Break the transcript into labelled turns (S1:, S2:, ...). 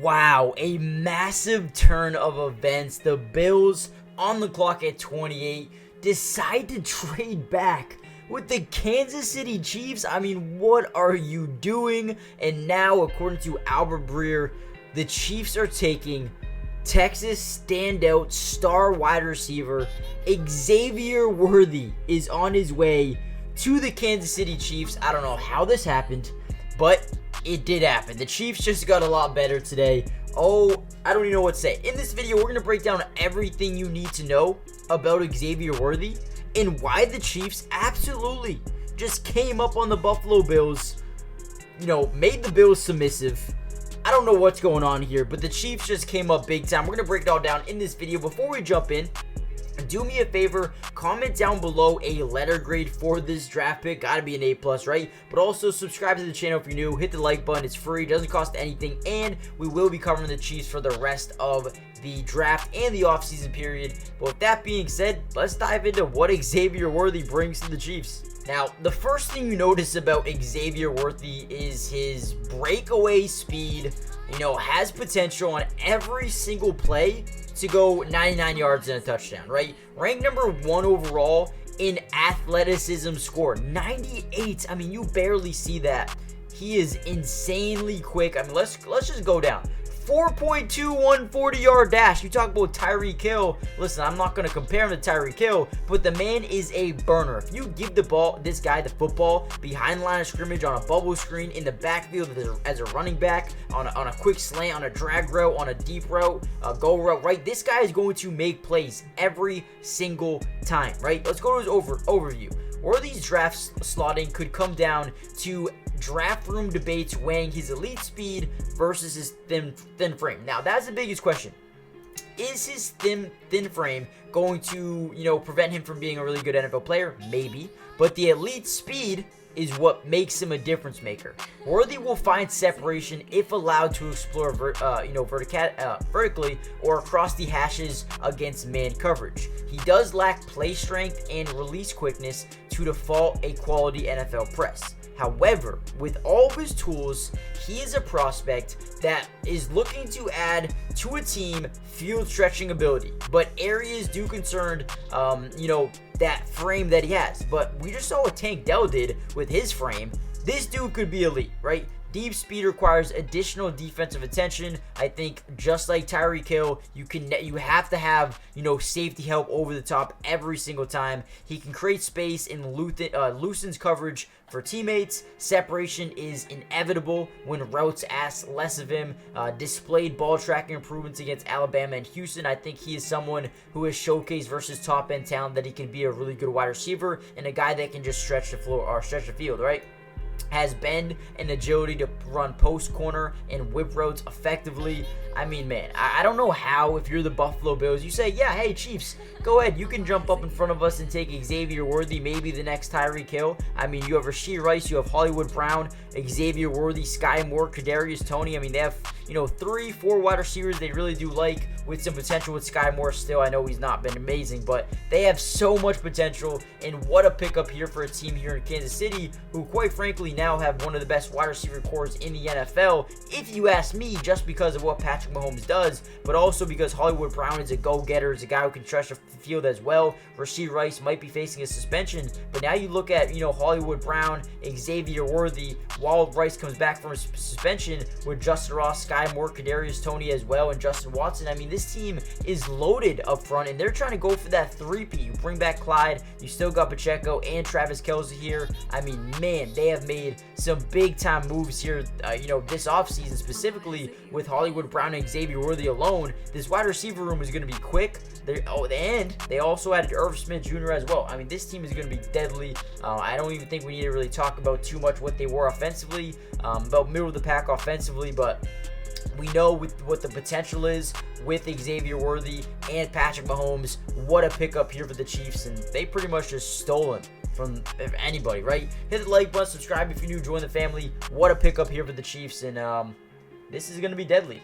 S1: Wow, a massive turn of events. The Bills, on the clock at 28, decide to trade back with the Kansas City Chiefs. I mean, what are you doing? And now, according to Albert Breer, the Chiefs are taking Texas standout star wide receiver Xavier Worthy is on his way to the Kansas City Chiefs. I don't know how this happened, but it did happen. The Chiefs just got a lot better today. Oh, I don't even know what to say. In this video, we're going to break down everything you need to know about Xavier Worthy and why the Chiefs absolutely just came up on the Buffalo Bills, made the Bills submissive. I don't know what's going on here, but the Chiefs just came up big time. We're going to break it all down in this video. Before we jump in, do me a favor, comment down below a letter grade for this draft pick. Gotta be an A+, right? But also subscribe to the channel if you're new. Hit the like button. It's free. Doesn't cost anything. And we will be covering the Chiefs for the rest of the draft and the offseason period. But with that being said, let's dive into what Xavier Worthy brings to the Chiefs. Now, the first thing you notice about Xavier Worthy is his breakaway speed. Has potential on every single play to go 99 yards and a touchdown, right? Ranked number 1 overall in athleticism score, 98. I mean, you barely see that. He is insanely quick. I mean, let's just go down. 4.21 40-yard dash. You talk about Tyreek Hill. Listen, I'm not going to compare him to Tyreek Hill, but the man is a burner. If you give this guy the football behind the line of scrimmage on a bubble screen in the backfield as a running back, on a quick slant, on a drag route, on a deep route, a go route, right? This guy is going to make plays every single time, right? Let's go to his overview. Worthy's draft slotting could come down to draft room debates weighing his elite speed versus his thin frame. Now, that's the biggest question. Is his thin frame going to, prevent him from being a really good NFL player? Maybe. But the elite speed is what makes him a difference maker. Worthy will find separation if allowed to explore vertically or across the hashes against man coverage. He does lack play strength and release quickness to default a quality NFL press. However, with all of his tools, he is a prospect that is looking to add to a team field stretching ability. But areas do concern, that frame that he has. But we just saw what Tank Dell did with his frame. This dude could be elite, right? Deep speed requires additional defensive attention. I think just like Tyreek Hill, you have to have safety help over the top every single time. He can create space and loosens coverage for teammates. Separation is inevitable when routes ask less of him. Displayed ball tracking improvements against Alabama and Houston. I think he is someone who has showcased versus top end talent that he can be a really good wide receiver and a guy that can just stretch the floor or stretch the field, right? Has bend and agility to run post, corner, and whip routes effectively. I mean, man, I don't know how, if you're the Buffalo Bills, you say, yeah, hey, Chiefs, go ahead. You can jump up in front of us and take Xavier Worthy, maybe the next Tyreek Hill. I mean, you have Rashee Rice, you have Hollywood Brown, Xavier Worthy, Sky Moore, Kadarius Toney. I mean, they have, 3-4 wide receivers they really do like, with some potential with Sky Moore still. I know he's not been amazing, but they have so much potential, and what a pickup here for a team here in Kansas City, who quite frankly now have one of the best wide receiver cores in the NFL, if you ask me, just because of what Patrick Mahomes does, but also because Hollywood Brown is a go-getter, is a guy who can stretch the field as well. Rashee Rice might be facing a suspension, but now you look at, Hollywood Brown, Xavier Worthy, while Rice comes back from his suspension with Justin Ross, Sky Moore, Kadarius Toney as well, and Justin Watson. I mean, this team is loaded up front, and they're trying to go for that 3P. You bring back Clyde, you still got Pacheco and Travis Kelce here. I mean, man, they have made some big-time moves here, this offseason, specifically with Hollywood Brown and Xavier Worthy alone. This wide receiver room is going to be quick. And they also added Irv Smith Jr. as well. I mean, this team is going to be deadly. I don't even think we need to really talk about too much what they were offensively, about middle of the pack offensively, but we know with what the potential is with Xavier Worthy and Patrick Mahomes. What a pickup here for the Chiefs, and they pretty much just stole him from anybody, right? Hit the like button, subscribe if you're new, join the family. What a pickup here for the Chiefs, and this is going to be deadly.